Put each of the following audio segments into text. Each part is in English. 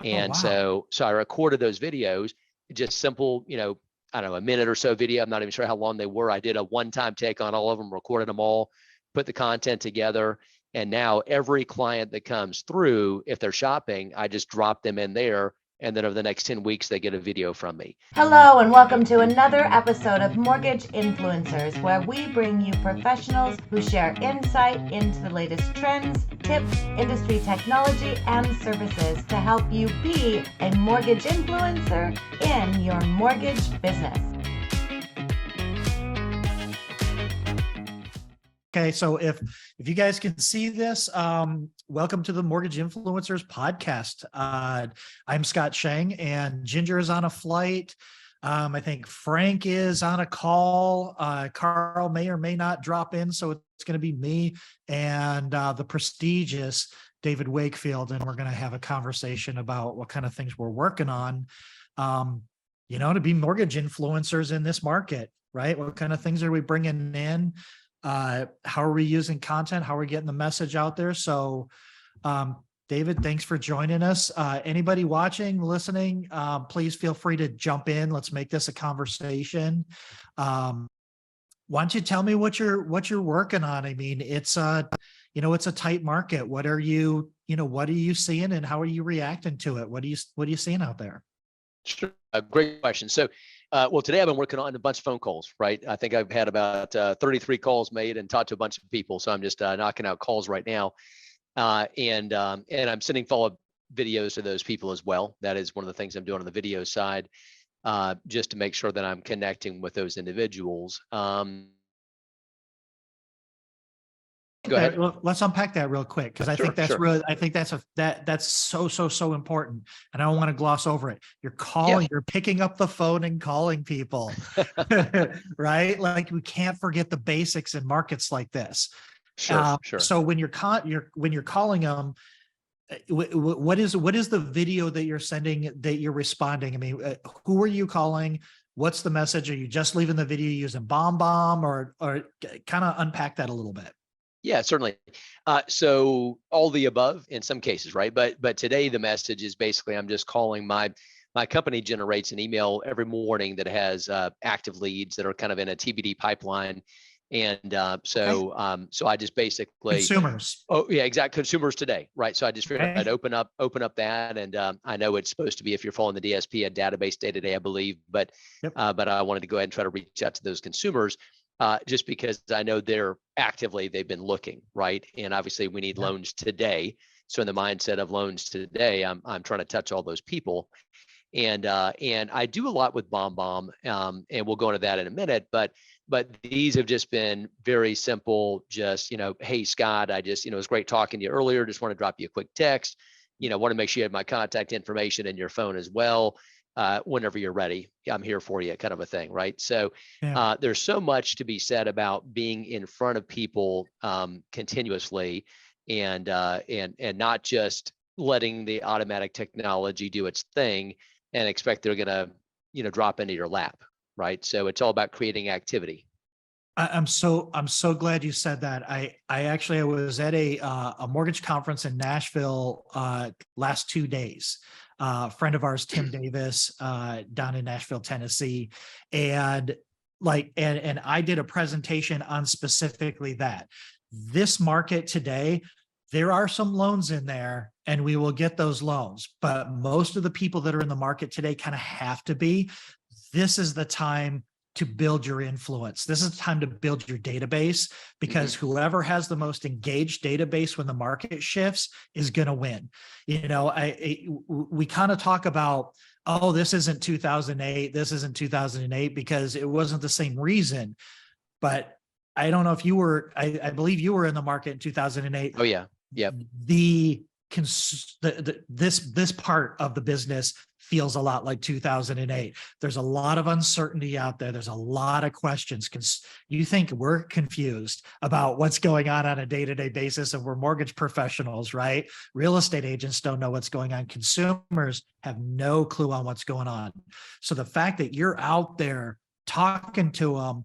Oh, And wow. so I recorded those videos, just simple, I don't know, a minute or so video. I'm not even sure how long they were. I did a one-time take on all of them, recorded them all, put the content together. And now every client that comes through, if they're shopping, I just drop them in there. And then over the next 10 weeks, they get a video from me. Hello, and welcome to another episode of Mortgage Influencers, where we bring you professionals who share insight into the latest trends, tips, industry technology, and services to help you be a mortgage influencer in your mortgage business. Okay, so if you guys can see this, welcome to the Mortgage Influencers podcast. I'm Scott Schang, and Ginger is on a flight. I think Frank is on a call. Carl may or may not drop in, so it's going to be me and the prestigious David Wakefield, and we're going to have a conversation about what kind of things we're working on, to be mortgage influencers in this market, right? What kind of things are we bringing in? How are we using content? How are we getting the message out there? So, David, thanks for joining us. Anybody watching, listening, please feel free to jump in. Let's make this a conversation. Why don't you tell me what you're working on? I mean, it's it's a tight market. What are you seeing, and how are you reacting to it? What are you seeing out there? Sure. Great question. So, well, today I've been working on a bunch of phone calls, right? I think I've had about 33 calls made and talked to a bunch of people. So I'm just knocking out calls right now. And I'm sending follow-up videos to those people as well. That is one of the things I'm doing on the video side, just to make sure that I'm connecting with those individuals. Go ahead. Well, let's unpack that real quick, because I think that's sure. really, I think that's that's so important, and I don't want to gloss over it. You're calling, you're picking up the phone and calling people, right? Like, we can't forget the basics in markets like this. Sure. So when you're calling them, what is the video that you're sending, that you're responding? I mean, who are you calling? What's the message? Are you just leaving the video using bomb, or kind of unpack that a little bit? Yeah, certainly. So all the above in some cases, right? But today the message is basically I'm just calling my company generates an email every morning that has active leads that are kind of in a TBD pipeline. And so I just basically consumers. Oh yeah, exactly. Consumers today, right? So I just figured I'd open up that, and I know it's supposed to be, if you're following the DSP, a database day to day, I believe, but I wanted to go ahead and try to reach out to those consumers. Just because I know they've been looking, right? And obviously we need loans today. So in the mindset of loans today, I'm trying to touch all those people. And I do a lot with bomb, and we'll go into that in a minute, but these have just been very simple, just, hey, Scott, I just, it was great talking to you earlier. Just want to drop you a quick text, want to make sure you have my contact information in your phone as well. Whenever you're ready, I'm here for you, kind of a thing, right? So there's so much to be said about being in front of people continuously, and not just letting the automatic technology do its thing and expect they're gonna drop into your lap, right? So it's all about creating activity. I'm so glad you said that. I was at a mortgage conference in Nashville last 2 days. A friend of ours, Tim Davis, down in Nashville, Tennessee, and I did a presentation on specifically that. This market today, there are some loans in there, and we will get those loans, but most of the people that are in the market today kind of have to be. This is the time to build your influence. This is the time to build your database, because whoever has the most engaged database when the market shifts is going to win. We kind of talk about, oh, this isn't 2008. This isn't 2008 because it wasn't the same reason. But I don't know if you were, I believe you were in the market in 2008. Oh yeah. Yep. This part of the business feels a lot like 2008. There's a lot of uncertainty out there. There's a lot of questions. You think we're confused about what's going on a day-to-day basis, and we're mortgage professionals, right? Real estate agents don't know what's going on. Consumers have no clue on what's going on. So the fact that you're out there talking to them,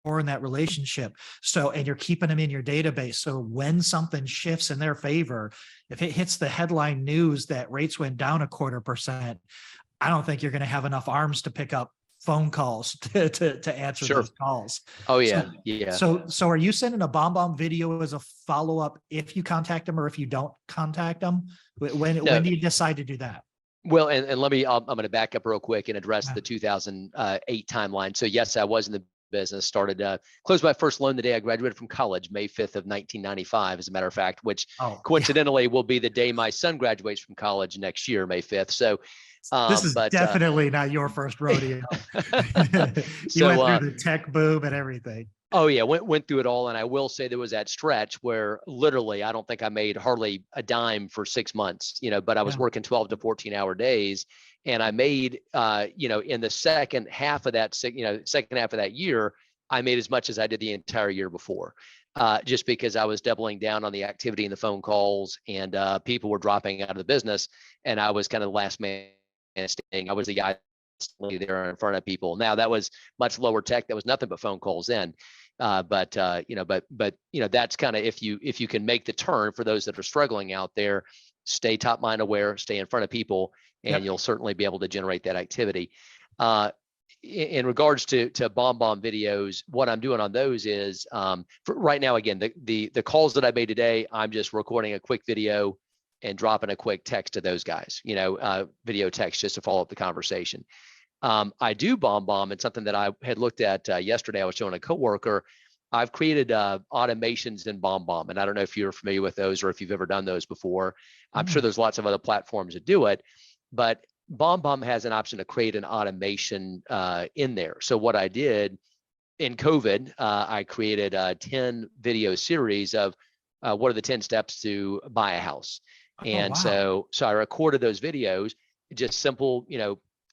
in that relationship. So, and you're keeping them in your database. So when something shifts in their favor, if it hits the headline news that rates went down 0.25%, I don't think you're going to have enough arms to pick up phone calls to answer Sure. those calls. Oh yeah. So, yeah. So are you sending a bomb video as a follow-up if you contact them or if you don't contact them? When do you decide to do that? Well, and let me, I'm going to back up real quick and address Yeah. the 2008 timeline. So yes, I was in the business, closed my first loan the day I graduated from college, May 5th of 1995, as a matter of fact, which coincidentally will be the day my son graduates from college next year, May 5th. So this is definitely not your first rodeo. You went through the tech boom and everything. Oh yeah, went through it all. And I will say there was that stretch where literally, I don't think I made hardly a dime for 6 months, but I was working 12 to 14-hour days. And I made, in the second half of that year, I made as much as I did the entire year before, just because I was doubling down on the activity and the phone calls, and people were dropping out of the business, and I was kind of the last man standing. I was the guy there in front of people. Now that was much lower tech. That was nothing but phone calls then. But that's kind of, if you can make the turn, for those that are struggling out there, stay top mind aware, stay in front of people, and you'll certainly be able to generate that activity. In regards to bomb videos, what I'm doing on those is, for right now, again, the calls that I made today, I'm just recording a quick video and dropping a quick text to those guys, video text, just to follow up the conversation. I do bomb, and something that I had looked at yesterday, I was showing a coworker. I've created automations in bomb, and I don't know if you're familiar with those or if you've ever done those before. I'm sure there's lots of other platforms that do it, but bomb has an option to create an automation in there. So what I did in COVID, I created a 10 video series of what are the 10 steps to buy a house. And so I recorded those videos, just simple,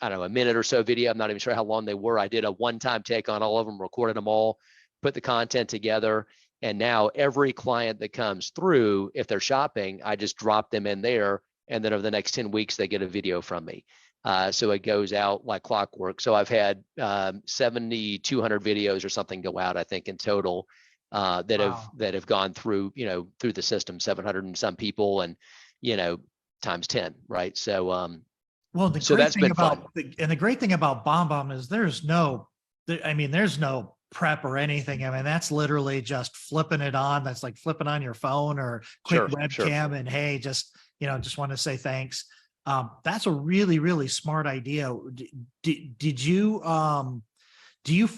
I don't know, a minute or so video. I'm not even sure how long they were. I did a one-time take on all of them, recorded them all, put the content together. And now every client that comes through, if they're shopping, I just drop them in there. And then over the next 10 weeks, they get a video from me. So it goes out like clockwork. So I've had 7,200 videos or something go out, I think, in total, that have gone through, through the system, 700 and some people, and, times 10, right? So, well, the great thing about bomb is there's no prep or anything. I mean, that's literally just flipping it on. That's like flipping on your phone or quick webcam and, hey, just want to say thanks. That's a really, really smart idea. Did you, do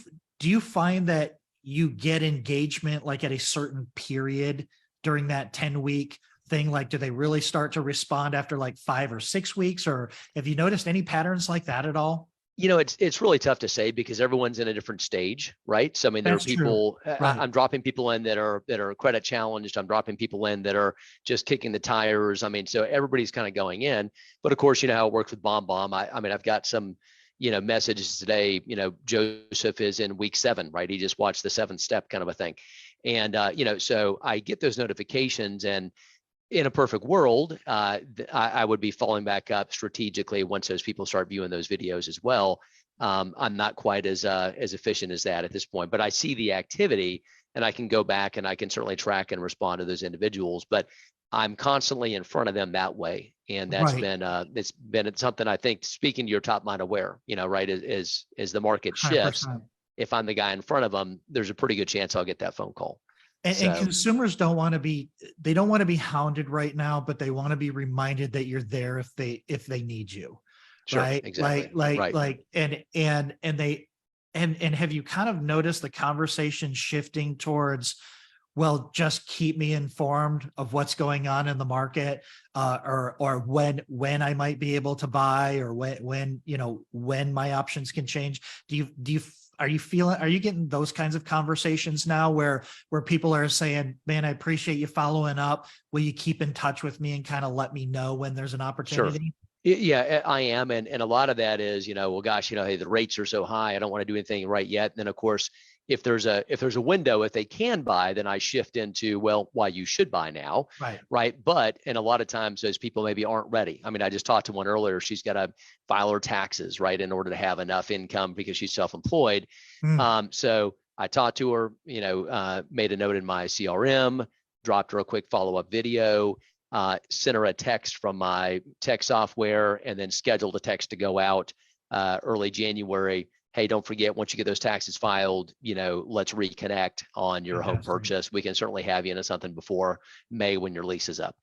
you find that you get engagement like at a certain period during that 10-week thing? Like, do they really start to respond after like 5 or 6 weeks, or have you noticed any patterns like that at all? It's really tough to say because everyone's in a different stage, right? So I mean, there are people, I'm dropping people in that are credit challenged. I'm dropping people in that are just kicking the tires. I mean, so everybody's kind of going in, but of course, how it works with bomb. I mean, I've got some, messages today, Joseph is in week 7, right? He just watched the 7th step kind of a thing. And, so I get those notifications, and in a perfect world, I would be following back up strategically once those people start viewing those videos as well. I'm not quite as efficient as that at this point, but I see the activity, and I can go back and I can certainly track and respond to those individuals. But I'm constantly in front of them that way, and that's been something, I think, speaking to your top mind aware, right? As the market shifts, 100%. If I'm the guy in front of them, there's a pretty good chance I'll get that phone call. And consumers don't want to be hounded right now, but they want to be reminded that you're there if they need you. Sure, right. Exactly. And have you kind of noticed the conversation shifting towards, well, just keep me informed of what's going on in the market, or when I might be able to buy, or when my options can change. Are you getting those kinds of conversations now where people are saying, man, I appreciate you following up. Will you keep in touch with me and kind of let me know when there's an opportunity? Sure. Yeah, I am. And a lot of that is, well, gosh, hey, the rates are so high, I don't want to do anything right yet. And then of course, if there's a window, if they can buy, then I shift into, well, why you should buy now. Right. But, and a lot of times those people maybe aren't ready. I mean, I just talked to one earlier. She's got to file her taxes, right, in order to have enough income because she's self-employed. So I talked to her, made a note in my CRM, dropped her a quick follow-up video, sent her a text from my text software, and then scheduled a text to go out early January. Hey, don't forget, once you get those taxes filed, let's reconnect on your home purchase. We can certainly have you into something before May when your lease is up.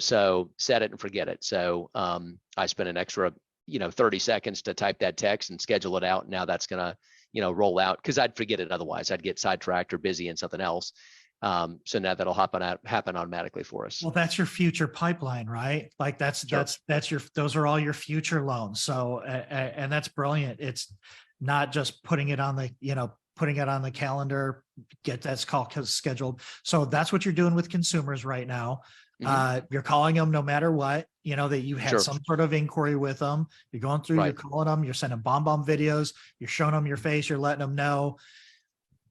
So set it and forget it. So I spent an extra 30 seconds to type that text and schedule it out. Now that's gonna roll out, because I'd forget it otherwise. I'd get sidetracked or busy in something else. So now that'll happen automatically for us. Well, that's your future pipeline, right? Like that's those are all your future loans. So and that's brilliant. It's not just putting it on the calendar, get that's called scheduled. So that's what you're doing with consumers right now. You're calling them no matter what, that you had some sort of inquiry with them. You're going through, you're calling them, you're sending bomb videos, you're showing them your face, you're letting them know,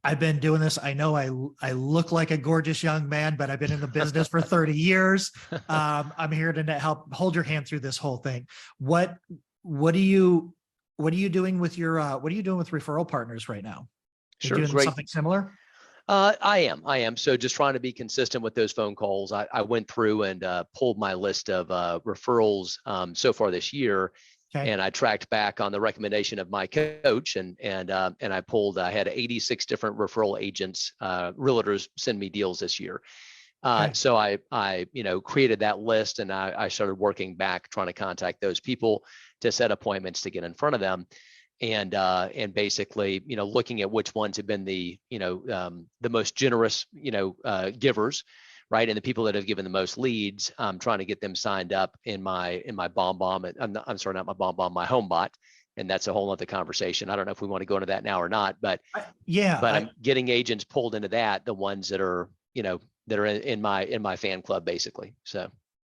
I've been doing this. I know I look like a gorgeous young man, but I've been in the business for 30 years. I'm here to help hold your hand through this whole thing. What are you doing with your referral partners right now? Sure, doing something similar? I am. So just trying to be consistent with those phone calls. I went through and pulled my list of referrals so far this year. Okay. And I tracked back on the recommendation of my coach, and I had 86 different referral agents, realtors send me deals this year. Okay. So I created that list, and I started working back, trying to contact those people to set appointments to get in front of them. And basically, looking at which ones have been the most generous, givers, right, and the people that have given the most leads, trying to get them signed up in my BombBomb. I'm sorry, not my BombBomb, my HomeBot, and that's a whole other conversation. I don't know if we want to go into that now or not, but I'm getting agents pulled into that, the ones that are in my fan club, basically. So.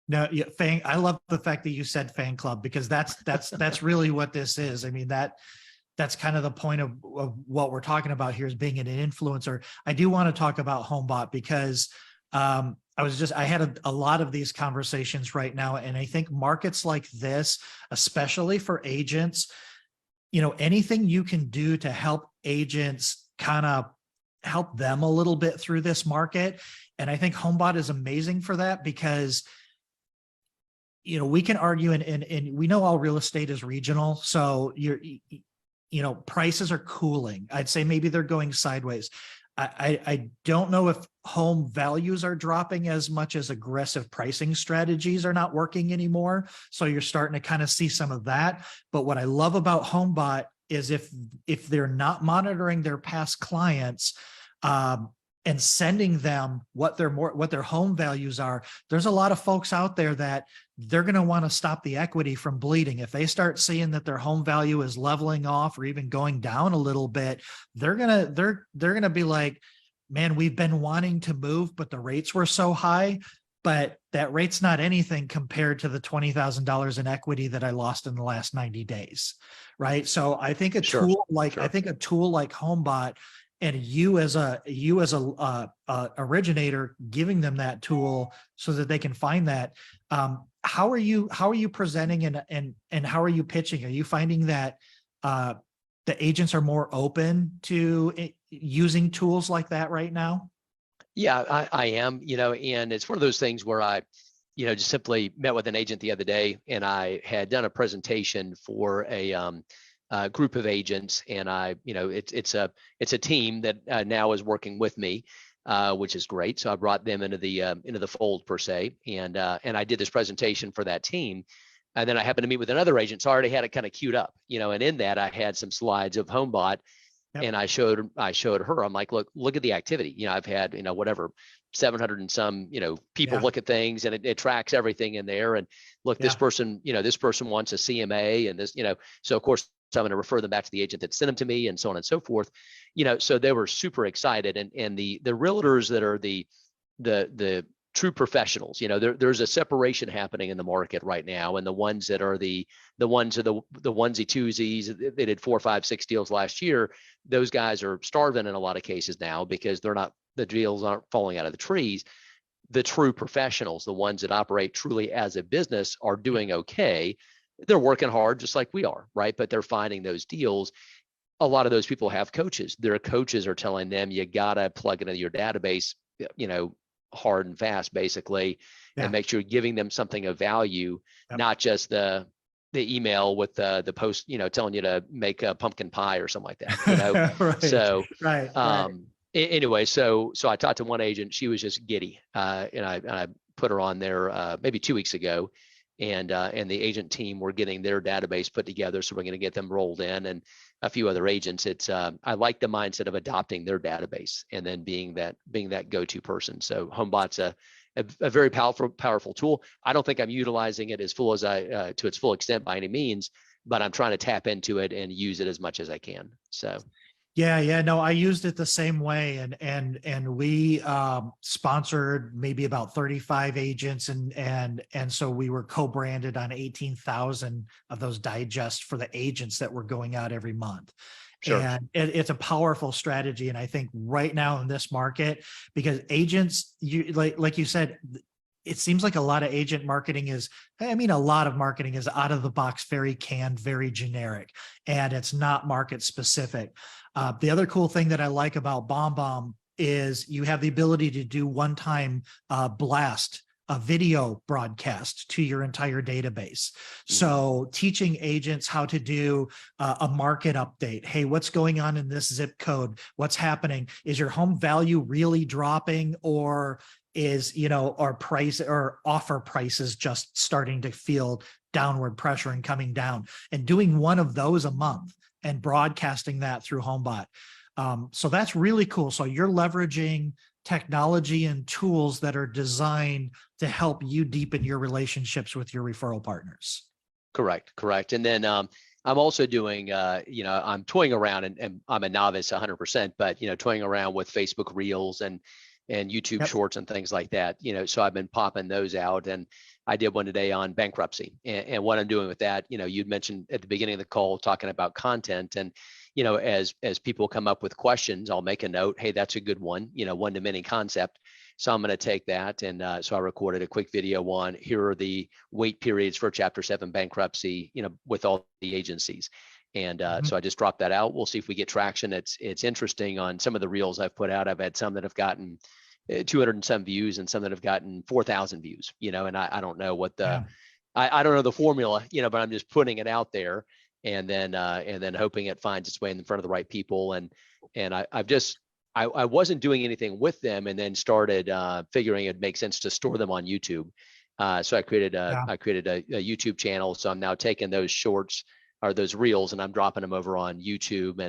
No, yeah, I love the fact that you said fan club, because that's really what this is. I mean, that's kind of the point of what we're talking about here, is being an influencer. I do want to talk about HomeBot, because I had a lot of these conversations right now. And I think markets like this, especially for agents, anything you can do to help agents kind of help them a little bit through this market. And I think HomeBot is amazing for that, because we can argue, and we know all real estate is regional. So prices are cooling. I'd say maybe they're going sideways. I don't know if home values are dropping as much as aggressive pricing strategies are not working anymore. So you're starting to kind of see some of that. But what I love about HomeBot is if they're not monitoring their past clients, and sending them what their home values are, there's a lot of folks out there that they're going to want to stop the equity from bleeding. If they start seeing that their home value is leveling off or even going down a little bit, they're going to be like, man, we've been wanting to move, but the rates were so high. But that rate's not anything compared to the $20,000 in equity that I lost in the last 90 days. Right. So I think a tool like HomeBot, and you as a originator, giving them that tool so that they can find that. How are you presenting and how are you pitching? Are you finding that the agents are more open to using tools like that right now? Yeah, I am, and it's one of those things where I, just simply met with an agent the other day, and I had done a presentation for a group of agents, and it's a team that now is working with me, which is great. So I brought them into the fold, per se, and I did this presentation for that team, and then I happened to meet with another agent, so I already had it kind of queued up, and in that I had some slides of HomeBot. Yep. And I showed her, I'm like, look at the activity. I've had, whatever, 700 and some, people look at things, and it tracks everything in there. And look, this person wants a CMA, and this, so of course I'm going to refer them back to the agent that sent them to me, and so on and so forth. So they were super excited. And the realtors that are the true professionals, there's a separation happening in the market right now. And the ones that are the ones are the onesie twosies, they did 4, 5, 6 deals last year. Those guys are starving in a lot of cases now, because the deals aren't falling out of the trees. The true professionals, the ones that operate truly as a business, are doing okay. They're working hard just like we are, right? But they're finding those deals. a lot of those people have coaches. Their coaches are telling them, you gotta plug it into your database, hard and fast, basically, and make sure you're giving them something of value, not just the email with the post, telling you to make a pumpkin pie or something like that. Right. So right. Anyway, so I talked to one agent. She was just giddy, and I put her on there maybe 2 weeks ago, and the agent team were getting their database put together, so we're going to get them rolled in, and a few other agents. It's I like the mindset of adopting their database and then being that go-to person. So HomeBot's a very powerful tool. I don't think I'm utilizing it as full as to its full extent by any means, but I'm trying to tap into it and use it as much as I can. So. Yeah. No, I used it the same way, and we sponsored maybe about 35 agents, and so we were co-branded on 18,000 of those digests for the agents that were going out every month. Sure. And it's a powerful strategy, and I think right now in this market, because agents, like you said, it seems like a lot of agent marketing is, a lot of marketing is out of the box, very canned, very generic, and it's not market specific. The other cool thing that I like about BombBomb is you have the ability to do one-time blast, a video broadcast to your entire database. So teaching agents how to do a market update. Hey, what's going on in this zip code? What's happening? Is your home value really dropping, or is, our price or offer prices just starting to feel downward pressure and coming down? And doing one of those a month and broadcasting that through HomeBot. So that's really cool. So you're leveraging technology and tools that are designed to help you deepen your relationships with your referral partners. Correct. And then I'm also doing, I'm toying around, and I'm a novice 100%, but, toying around with Facebook Reels and YouTube Shorts and things like that, so I've been popping those out, and I did one today on bankruptcy, and what I'm doing with that, you'd mentioned at the beginning of the call talking about content, and, as people come up with questions, I'll make a note, hey, that's a good one, one-to-many concept. So I'm going to take that, and so I recorded a quick video on, here are the wait periods for Chapter 7 bankruptcy, with all the agencies. And so I just dropped that out. We'll see if we get traction. It's interesting on some of the reels I've put out. I've had some that have gotten 200 and some views, and some that have gotten 4,000 views, and I don't know what I don't know the formula, but I'm just putting it out there, and then hoping it finds its way in front of the right people. And I wasn't doing anything with them, and then started figuring it makes sense to store them on YouTube. So I created a YouTube channel. So I'm now taking those shorts or those reels, and I'm dropping them over on YouTube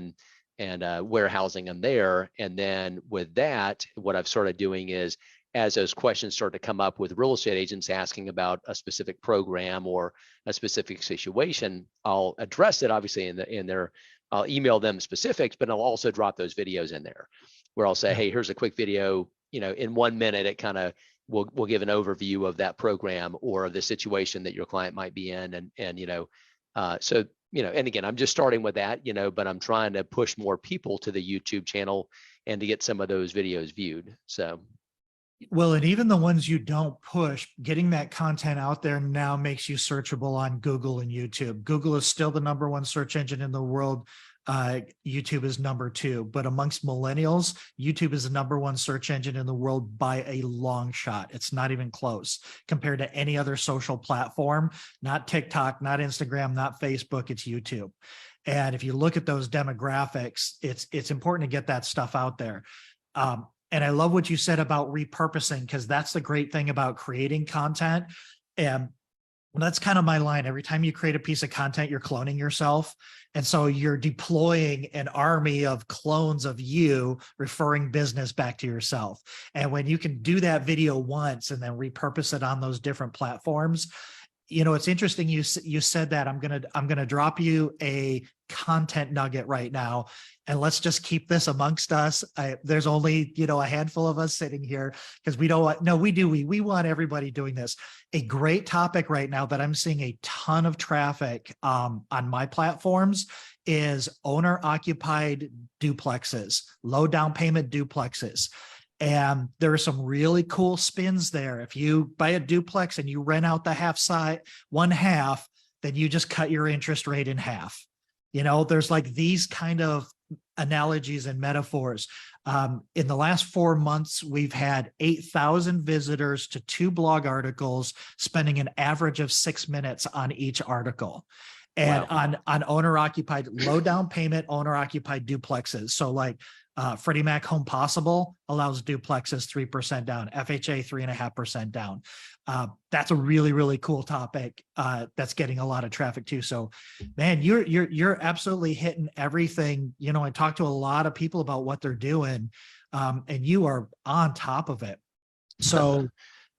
and warehousing them there. And then with that, what I've started doing is, as those questions start to come up with real estate agents asking about a specific program or a specific situation, I'll address it obviously in their, I'll email them specifics, but I'll also drop those videos in there where I'll say, hey, here's a quick video, in 1 minute, it kind of will give an overview of that program or of the situation that your client might be in. So, and again, I'm just starting with that, but I'm trying to push more people to the YouTube channel and to get some of those videos viewed. So. Well, and even the ones you don't push, getting that content out there now makes you searchable on Google and YouTube. Google is still the #1 search engine in the world. YouTube is #2, but amongst millennials, YouTube is the #1 search engine in the world by a long shot. It's not even close compared to any other social platform, not TikTok, not Instagram, not Facebook, it's YouTube. And if you look at those demographics, it's important to get that stuff out there. And I love what you said about repurposing, because that's the great thing about creating content. And that's kind of my line. Every time you create a piece of content, you're cloning yourself. And so you're deploying an army of clones of you referring business back to yourself. And when you can do that video once and then repurpose it on those different platforms, it's interesting. You said that. I'm gonna drop you a content nugget right now, and let's just keep this amongst us. There's only a handful of us sitting here, because we want everybody doing this. A great topic right now that I'm seeing a ton of traffic on my platforms is owner-occupied duplexes, low down payment duplexes. And there are some really cool spins there. If you buy a duplex and you rent out the one half, then you just cut your interest rate in half. There's like these kind of analogies and metaphors. In the last 4 months, we've had 8,000 visitors to 2 blog articles, spending an average of 6 minutes on each article. And Wow. on owner-occupied, low down payment, owner-occupied duplexes. So like Freddie Mac Home Possible allows duplexes 3% down, FHA 3.5% down. That's a really, really cool topic that's getting a lot of traffic too. So, man, you're absolutely hitting everything. I talked to a lot of people about what they're doing, and you are on top of it. So,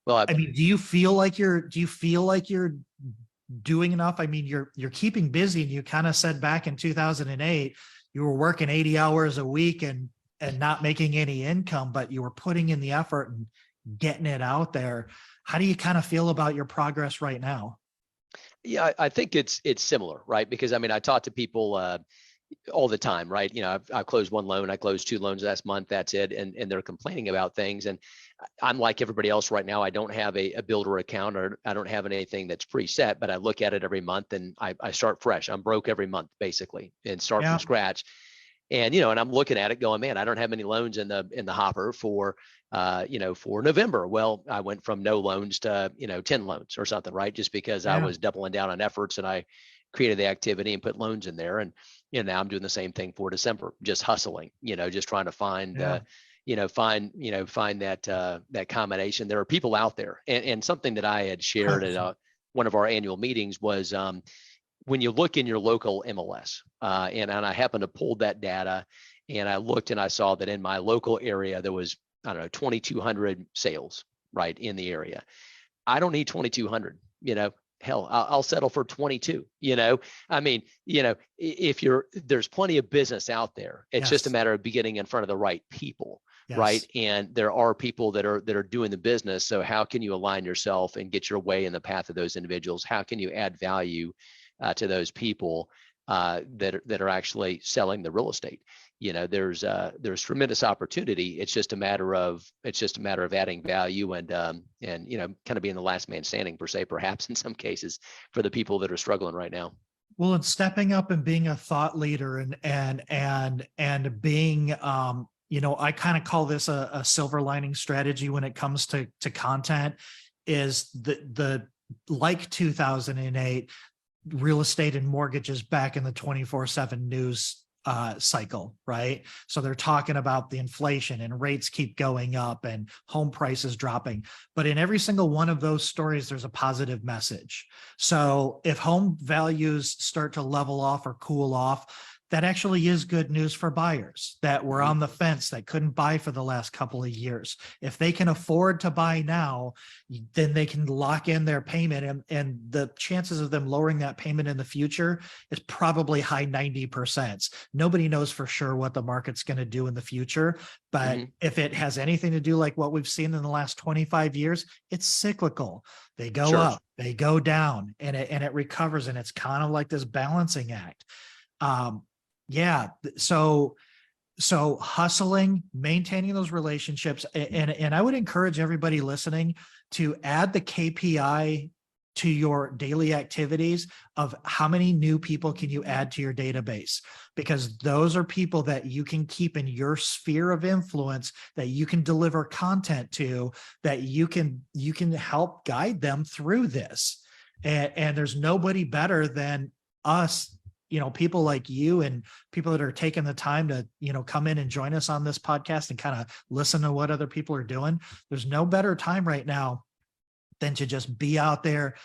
Well, I mean, do you feel like you're doing enough? I mean, you're keeping busy, and you kind of said back in 2008, you were working 80 hours a week and not making any income, but you were putting in the effort and getting it out there. How do you kind of feel about your progress right now? Yeah, I think it's similar, right? Because I mean, I talk to people all the time, right? I closed 1 loan, I closed 2 loans last month, that's it. And they're complaining about things. And I'm like everybody else right now. I don't have a builder account, or I don't have anything that's preset, but I look at it every month and I start fresh. I'm broke every month basically, and start from scratch. And, and I'm looking at it going, man, I don't have any loans in the hopper for November. Well, I went from no loans to, 10 loans or something, right? Just because I was doubling down on efforts, and I created the activity and put loans in there. And, now I'm doing the same thing for December, just hustling, just trying to find, find that combination. There are people out there, and something that I had shared at one of our annual meetings was, when you look in your local MLS, and I happened to pull that data, and I looked and I saw that in my local area, there was, 2,200 sales, right, in the area. I don't need 2,200, hell, I'll settle for 22, I mean, there's plenty of business out there. It's just a matter of getting in front of the right people. Yes. Right. And there are people that are doing the business. So how can you align yourself and get your way in the path of those individuals? How can you add value to those people that are actually selling the real estate? There's tremendous opportunity. It's just a matter of adding value and kind of being the last man standing per se, perhaps in some cases, for the people that are struggling right now. Well, and stepping up and being a thought leader and being I kind of call this a silver lining strategy when it comes to content, is the like 2008 real estate and mortgages back in the 24/7 news cycle, right? So they're talking about the inflation and rates keep going up and home prices dropping. But in every single one of those stories, there's a positive message. So if home values start to level off or cool off, that actually is good news for buyers that were on the fence, that couldn't buy for the last couple of years. If they can afford to buy now, then they can lock in their payment, and the chances of them lowering that payment in the future is probably high 90%. Nobody knows for sure what the market's going to do in the future, but if it has anything to do like what we've seen in the last 25 years, it's cyclical. They go up, they go down, and it recovers, and it's kind of like this balancing act. So hustling, maintaining those relationships, and I would encourage everybody listening to add the KPI to your daily activities of how many new people can you add to your database, because those are people that you can keep in your sphere of influence, that you can deliver content to, that you can help guide them through this. And there's nobody better than us, people like you and people that are taking the time to, come in and join us on this podcast and kind of listen to what other people are doing. There's no better time right now than to just be out there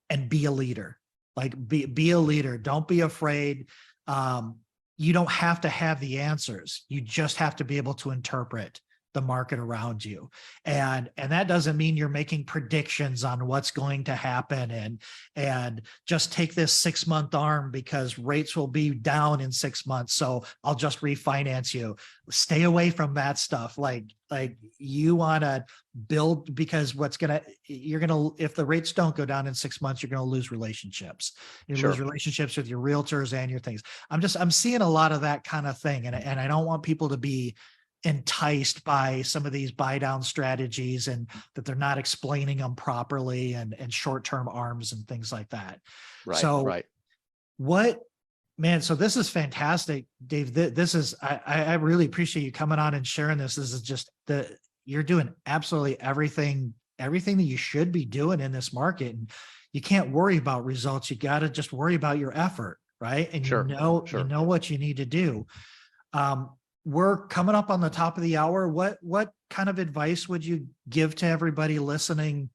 and be a leader. Like be a leader. Don't be afraid. You don't have to have the answers. You just have to be able to interpret the market around you. And that doesn't mean you're making predictions on what's going to happen and just take this 6-month ARM because rates will be down in 6 months. So I'll just refinance you. Stay away from that stuff. Like you want to build, because if the rates don't go down in 6 months, you're going to lose relationships. Lose relationships with your realtors and your things. I'm seeing a lot of that kind of thing. And I don't want people to be enticed by some of these buy down strategies and that they're not explaining them properly and short-term ARMs and things like that. Right. So right. What Man, so this is fantastic, Dave. This is, I really appreciate you coming on and sharing this. This is just you're doing absolutely everything that you should be doing in this market. And you can't worry about results. You got to just worry about your effort, right? And Sure. you know what you need to do. We're coming up on the top of the hour. What kind of advice would you give to everybody listening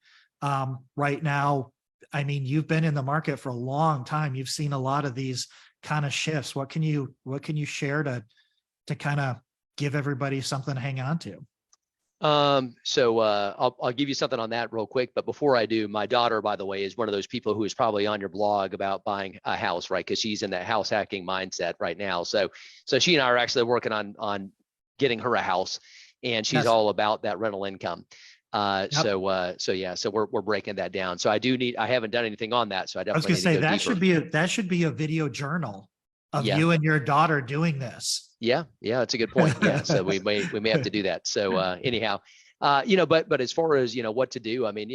right now? I mean, you've been in the market for a long time. You've seen a lot of these kind of shifts. What can you share to kind of give everybody something to hang on to? So I'll give you something on that real quick. But before I do, my daughter, by the way, is one of those people who is probably on your blog about buying a house, right? Because she's in that house hacking mindset right now. So she and I are actually working on getting her a house, and she's all about that rental income. Yep. So we're breaking that down. So I haven't done anything on that. So I definitely I was going to say deeper. that should be a video journal of you and your daughter doing this. Yeah, that's a good point. Yeah, so we may have to do that. So anyhow, but as far as what to do, I mean,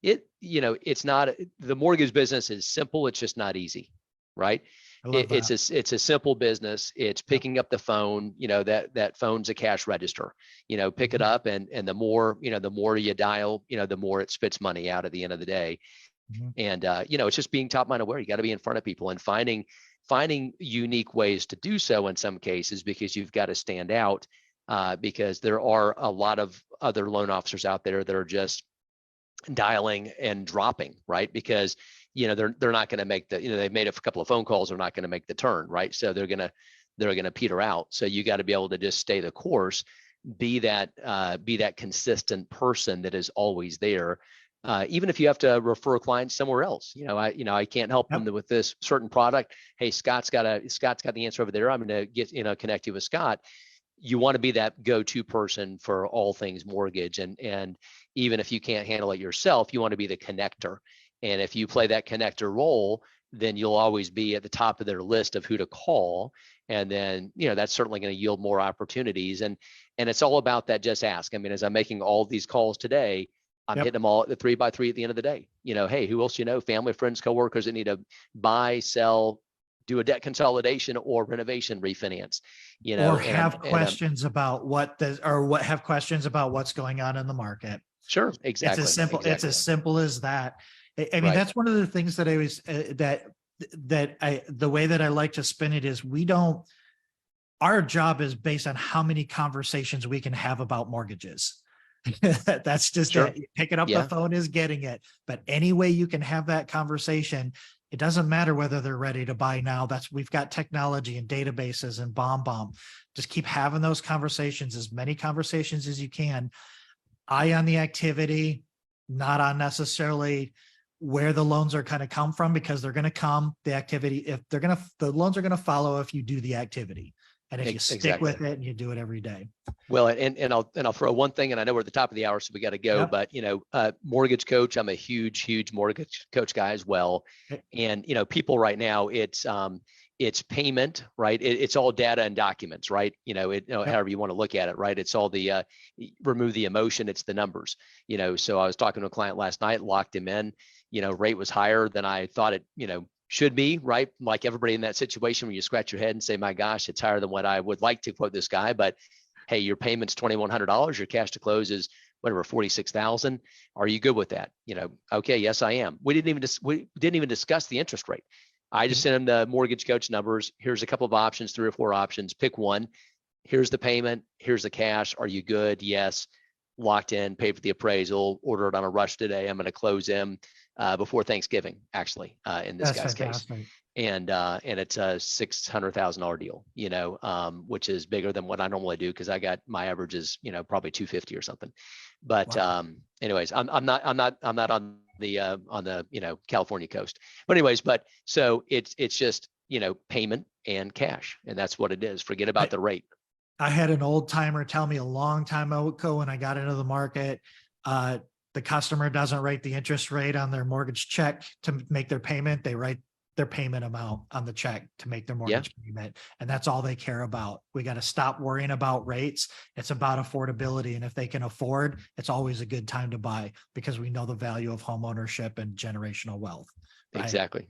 it's not, the mortgage business is simple. It's just not easy, right? It's a simple business. It's picking up the phone. That phone's a cash register. Pick it up, and the more you dial, the more it spits money out at the end of the day. And it's just being top mind aware. You got to be in front of people and finding unique ways to do so in some cases, because you've got to stand out, because there are a lot of other loan officers out there that are just dialing and dropping, right? Because they're not going to make they've made a couple of phone calls, they're not going to make the turn, right? So they're going to peter out. So you got to be able to just stay the course, be that consistent person that is always there. Even if you have to refer a client somewhere else, I can't help them with this certain product. Hey, Scott's got the answer over there. I'm going to connect you with Scott. You want to be that go-to person for all things mortgage. And even if you can't handle it yourself, you want to be the connector. And if you play that connector role, then you'll always be at the top of their list of who to call. And then, that's certainly going to yield more opportunities. And it's all about that just ask. I mean, as I'm making all of these calls today, I'm hitting them all at the 3x3 at the end of the day. Hey, who else family, friends, coworkers that need to buy, sell, do a debt consolidation or renovation refinance, or have questions about have questions about what's going on in the market. Sure, exactly. It's as simple as that. I mean, that's one of the things that I was the way that I like to spin it is our job is based on how many conversations we can have about mortgages. That's just it. Picking up the phone is getting it. But any way you can have that conversation, it doesn't matter whether they're ready to buy now. We've got technology and databases and bomb. Just keep having those conversations, as many conversations as you can. Eye on the activity, not on necessarily where the loans are kind of come from, because they're going to come. The activity, the loans are going to follow if you do the activity. And if you stick with it and you do it every day. Well, and I'll throw one thing, and I know we're at the top of the hour, so we got to go. But mortgage coach, I'm a huge mortgage coach guy as well. And people right now, it's payment, right? It's all data and documents, right? However you want to look at it, right? It's all the remove the emotion, it's the numbers. So I was talking to a client last night, locked him in. Rate was higher than I thought it, should be, right? Like everybody in that situation where you scratch your head and say, my gosh, it's higher than what I would like to quote this guy. But hey, your payment's $2,100, your cash to close is whatever, $46,000. Are you good with that? Okay, yes, I am. We didn't even discuss the interest rate. I just sent him the mortgage coach numbers. Here's a couple of options, 3 or 4 options. Pick one. Here's the payment. Here's the cash. Are you good? Yes. Locked in, paid for the appraisal, ordered on a rush today. I'm going to close him before Thanksgiving, actually, in this guy's case. And it's a $600,000 deal, which is bigger than what I normally do, because my average is, probably 250 or something. But anyways, I'm not on the California coast. But anyways, so it's just payment and cash, and that's what it is. Forget about the rate. I had an old timer tell me a long time ago when I got into the market, the customer doesn't write the interest rate on their mortgage check to make their payment. They write their payment amount on the check to make their mortgage payment. And that's all they care about. We got to stop worrying about rates. It's about affordability. And if they can afford, it's always a good time to buy, because we know the value of home ownership and generational wealth. Right? Exactly.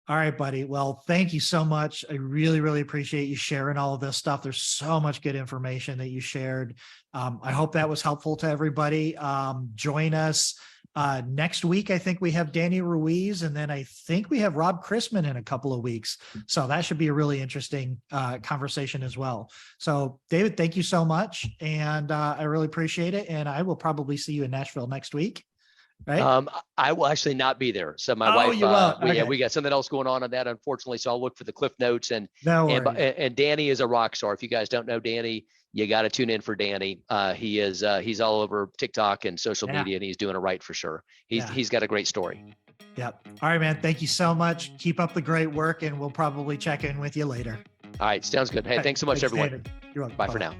All right, buddy. Well, thank you so much. I really, really appreciate you sharing all of this stuff. There's so much good information that you shared. I hope that was helpful to everybody. Join us next week. I think we have Danny Ruiz, and then I think we have Rob Chrisman in a couple of weeks. So that should be a really interesting conversation as well. So David, thank you so much. And I really appreciate it. And I will probably see you in Nashville next week. Right. I will actually not be there. So my wife, okay. we got something else going on that, unfortunately. So I'll look for the cliff notes and Danny is a rock star. If you guys don't know Danny, you got to tune in for Danny. He's all over TikTok and social media, and he's doing it right for sure. He's got a great story. Yep. All right, man. Thank you so much. Keep up the great work, and we'll probably check in with you later. All right. Sounds good. Hey, thanks so much, everyone. David. You're welcome. Bye for now.